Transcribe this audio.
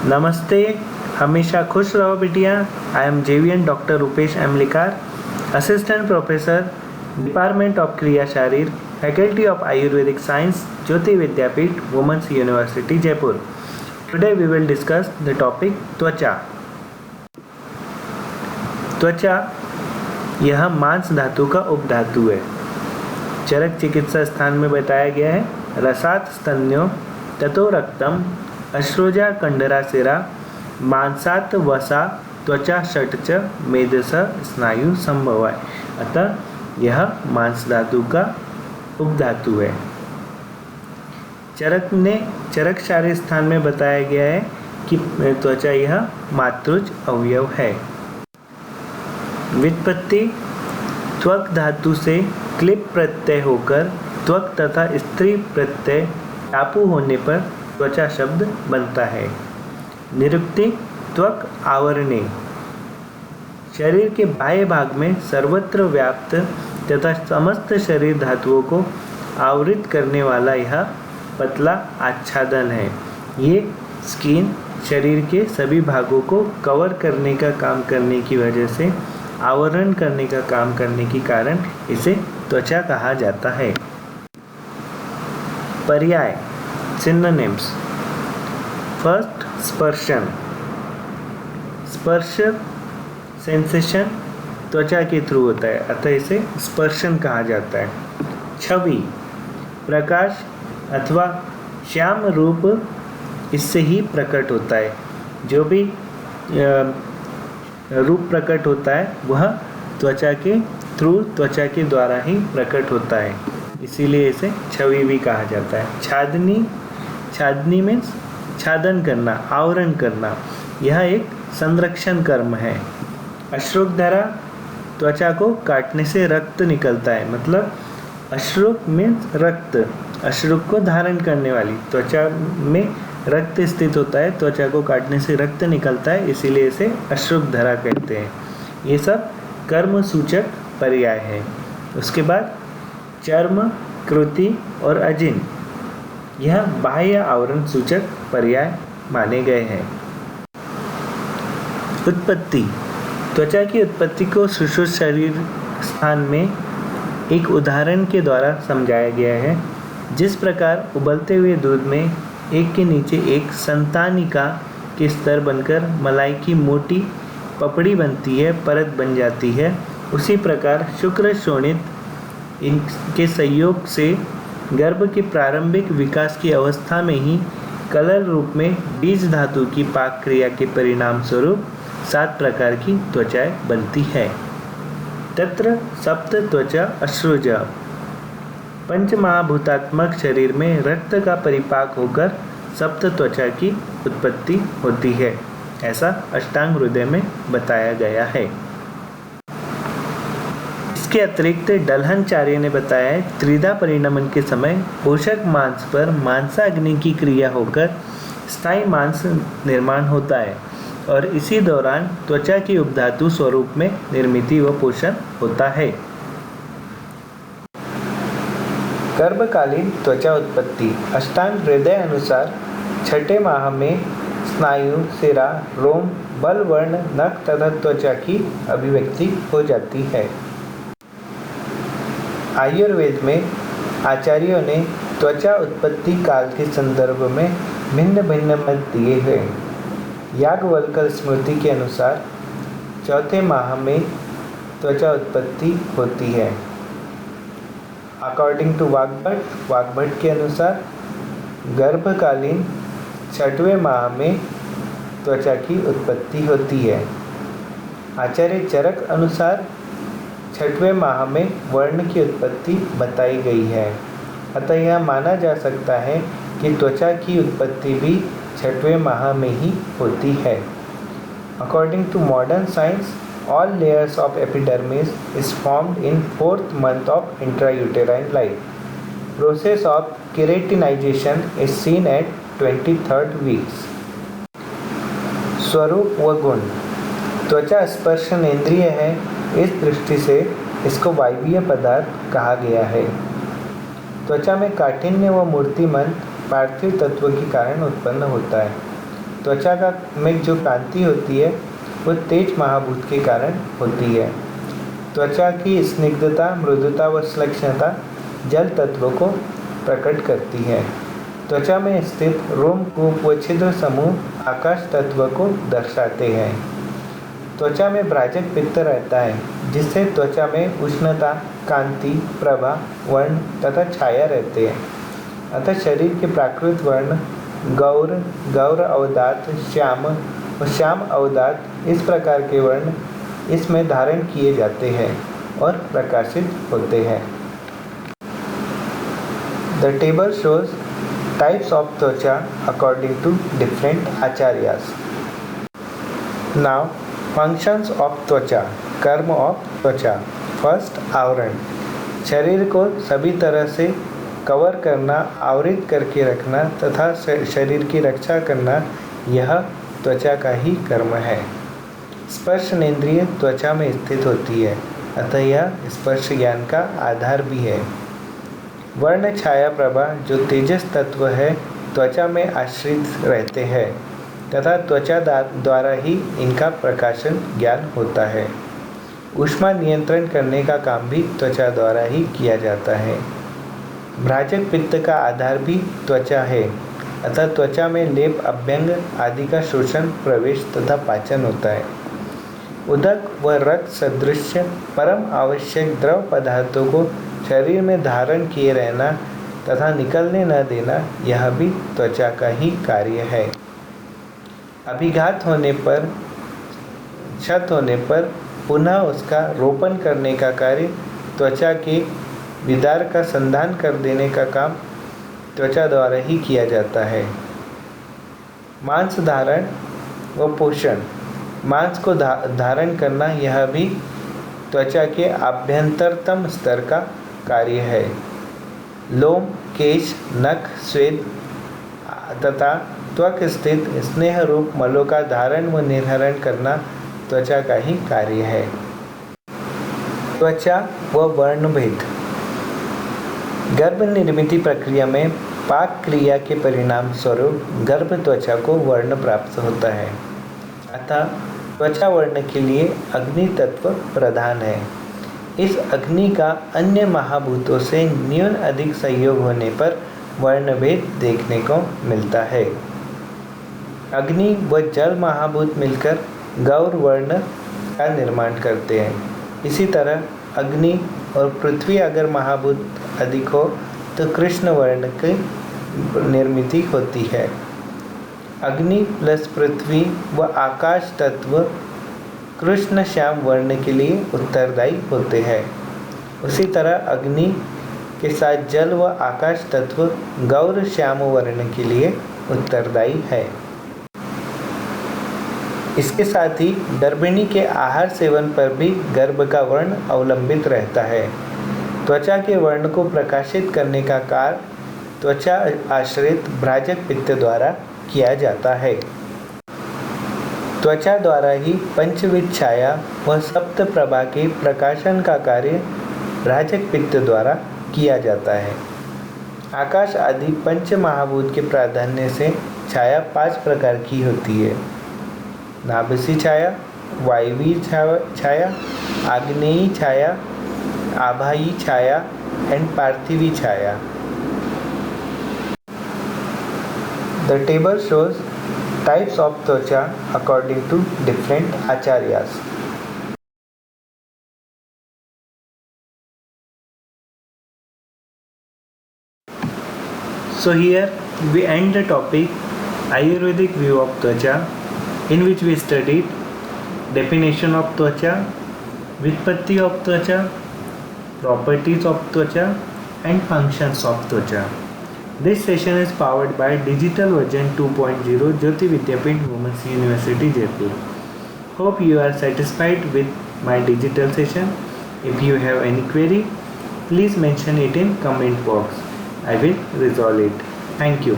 नमस्ते, हमेशा खुश रहो बिटिया। I am JVN doctor Rupesh Emlikar, assistant professor, department of क्रिया शारीर, faculty of Ayurvedic science, Jyoti Vidyapeeth, women's university Jaipur. Today we will discuss the topic त्वचा। त्वचा यह मांस धातु का उपधातु है। चरक चिकित्सा स्थान में बताया गया है, रसात स्तन्यो ततो रक्तम अश्रोजा कंडरा सिरा मांसात वसा त्वचा षट्च मेदस स्नायु संभवाय। अतः यह मांस धातु का उपधातु है। चरक शारीर स्थान में बताया गया है कि त्वचा यह मातृज अवयव है। व्युत्पत्ति त्वक धातु से क्लिप प्रत्यय होकर त्वक तथा स्त्री प्रत्यय टापू होने पर त्वचा शब्द बनता है। निरुक्ति त्वक आवरणे, शरीर के बाह्य भाग में सर्वत्र व्याप्त तथा समस्त शरीर धातुओं को आवृत करने वाला यह पतला आच्छादन है। ये स्किन शरीर के सभी भागों को कवर करने का काम करने की वजह से, आवरण करने का काम करने के कारण इसे त्वचा कहा जाता है। पर्याय सिनोनिम्स। फर्स्ट, स्पर्शन। स्पर्श सेंसेशन त्वचा के थ्रू होता है, अतः इसे स्पर्शन कहा जाता है। छवि प्रकाश अथवा श्याम रूप इससे ही प्रकट होता है। जो भी रूप प्रकट होता है वह त्वचा के थ्रू, त्वचा के द्वारा ही प्रकट होता है, इसीलिए इसे छवि भी कहा जाता है। छादनी, छादनी मीन्स छादन करना, आवरण करना, यह एक संरक्षण कर्म है। अश्रुकधरा त्वचा को काटने से रक्त निकलता है, मतलब अश्रुक मीन्स रक्त, अश्रुक को धारण करने वाली, त्वचा में रक्त स्थित होता है, त्वचा को काटने से रक्त निकलता है, इसीलिए इसे अश्रुकधरा कहते हैं। ये सब कर्म सूचक पर्याय है। उसके बाद चर्म, कृति और अजिन, यह बाह्य आवरण सूचक पर्याय माने गए हैं। उत्पत्ति त्वचा की उत्पत्ति को सुश्रुत शरीर स्थान में एक उदाहरण के द्वारा समझाया गया है। जिस प्रकार उबलते हुए दूध में एक के नीचे एक संतानिका के स्तर बनकर मलाई की मोटी पपड़ी बनती है, परत बन जाती है, उसी प्रकार शुक्र शोणित इनके संयोग से गर्भ के प्रारंभिक विकास की अवस्था में ही कलर रूप में बीज धातु की पाक क्रिया के परिणाम स्वरूप 7 प्रकार की त्वचाएं बनती है। तत्र सप्त त्वचा अश्रुजा। पंचमहाभूतात्मक शरीर में रक्त का परिपाक होकर सप्त त्वचा की उत्पत्ति होती है, ऐसा अष्टांग हृदय में बताया गया है। इसके अतिरिक्त डल्हनचार्य ने बताया है, त्रिधा परिणमन के समय पोषक मांस पर मांसाग्नि की क्रिया होकर स्थायी मांस निर्माण होता है और इसी दौरान त्वचा की उपधातु स्वरूप में निर्मित व पोषण होता है। गर्भकालीन त्वचा उत्पत्ति अष्टांग हृदय अनुसार छठे माह में स्नायु, सिरा, रोम, बल, वर्ण, नख तथा त्वचा की अभिव्यक्ति हो जाती है। आयुर्वेद में आचार्यों ने त्वचा उत्पत्ति काल के संदर्भ में भिन्न भिन्न मत दिए हैं। याज्ञवल्क्य स्मृति के अनुसार चौथे माह में त्वचा उत्पत्ति होती है। अकॉर्डिंग टू वाग्भट के अनुसार गर्भकालीन छठवें माह में त्वचा की उत्पत्ति होती है। आचार्य चरक अनुसार छठवें माह में वर्ण की उत्पत्ति बताई गई है, अतः यह माना जा सकता है कि त्वचा की उत्पत्ति भी छठवें माह में ही होती है। According to modern science, all layers of epidermis is formed in 4th month of intrauterine life. Process of keratinization is seen at 23rd weeks. स्वरूप व गुण। त्वचा स्पर्शनेंद्रिय है, इस दृष्टि से इसको वायवीय पदार्थ कहा गया है। त्वचा में काठिन्य व मूर्तिमंत पार्थिव तत्व के कारण उत्पन्न होता है। त्वचा का में जो कांति होती है वो तेज महाभूत के कारण होती है। त्वचा की स्निग्धता, मृदुता व श्लक्षणता जल तत्व को प्रकट करती है। त्वचा में स्थित रोमकूप व छिद्र समूह आकाश तत्व को दर्शाते हैं। त्वचा में भ्राजक पित्त रहता है, जिससे त्वचा में उष्णता, कांति, प्रभा, वर्ण तथा छाया रहते हैं। अतः शरीर के प्राकृत वर्ण गौर, गौर अवदात, श्याम व श्याम अवदात इस प्रकार के वर्ण इसमें धारण किए जाते हैं और प्रकाशित होते हैं। The table shows types of त्वचा according to different acharyas. Now, functions of त्वचा, कर्म of त्वचा। फर्स्ट, आवरण, शरीर को सभी तरह से कवर करना, आवृत करके रखना तथा शरीर की रक्षा करना, यह त्वचा का ही कर्म है। स्पर्शनेंद्रिय त्वचा में स्थित होती है, अतः यह स्पर्श ज्ञान का आधार भी है। वर्ण, छाया, प्रभा जो तेजस तत्व है त्वचा में आश्रित रहते हैं तथा त्वचा द्वारा ही इनका प्रकाशन ज्ञान होता है। ऊष्मा नियंत्रण करने का काम भी त्वचा द्वारा ही किया जाता है। भ्राजक पित्त का आधार भी त्वचा है, अतः त्वचा में लेप, अभ्यंग आदि का शोषण, प्रवेश तथा पाचन होता है। उदक व रक्त सदृश परम आवश्यक द्रव पदार्थों को शरीर में धारण किए रहना तथा निकलने न देना, यह भी त्वचा का ही कार्य है। अभिघात होने पर, क्षत होने पर पुनः उसका रोपण करने का कार्य, त्वचा के विदार का संधान कर देने का काम त्वचा द्वारा ही किया जाता है। मांस धारण व पोषण, मांस को धारण करना, यह भी त्वचा के आभ्यंतरतम स्तर का कार्य है। लोम, केश, नख, स्वेद तथा त्वक स्थित स्नेह रूप मलों का धारण व निर्हरण करना त्वचा का ही कार्य है। त्वचा व वर्णभेद, गर्भ निर्मित प्रक्रिया में पाक क्रिया के परिणाम स्वरूप गर्भ त्वचा को वर्ण प्राप्त होता है, अतः त्वचा वर्ण के लिए अग्नि तत्व प्रधान है। इस अग्नि का अन्य महाभूतों से न्यून अधिक संयोग होने पर वर्णभेद देखने को मिलता है। अग्नि व जल महाभूत मिलकर गौर वर्ण का निर्माण करते हैं। इसी तरह अग्नि और पृथ्वी अगर महाभूत अधिक हो तो कृष्ण वर्ण की निर्मित होती है। अग्नि प्लस पृथ्वी व आकाश तत्व कृष्ण श्याम वर्ण के लिए उत्तरदायी होते हैं। उसी तरह अग्नि के साथ जल व आकाश तत्व गौर श्याम वर्ण के लिए उत्तरदायी है। इसके साथ ही गर्भिणी के आहार सेवन पर भी गर्भ का वर्ण अवलंबित रहता है। त्वचा के वर्ण को प्रकाशित करने का कार्य त्वचा आश्रित भ्राजक पित्त द्वारा किया जाता है। त्वचा द्वारा ही पंचविध छाया व सप्त प्रभा के प्रकाशन का कार्य भ्राजक पित्त द्वारा किया जाता है। आकाश आदि पंच महाभूत के प्राधान्य से छाया 5 प्रकार की होती है। नाभिसी छाया, वायवीय छाया, आग्नेयी छाया, आभायी छाया एंड पार्थिवी छाया। The table shows types of त्वचा according to different acharyas. So here we end the topic Ayurvedic view of त्वचा, in which we studied definition of त्वचा, व्युत्पत्ति of त्वचा, properties of त्वचा and functions of त्वचा. This session is powered by Digital Version 2.0 Jyoti Vidyapeeth Women's University Jaipur. Hope you are satisfied with my digital session. If you have any query, please mention it in comment box. I will resolve it. Thank you.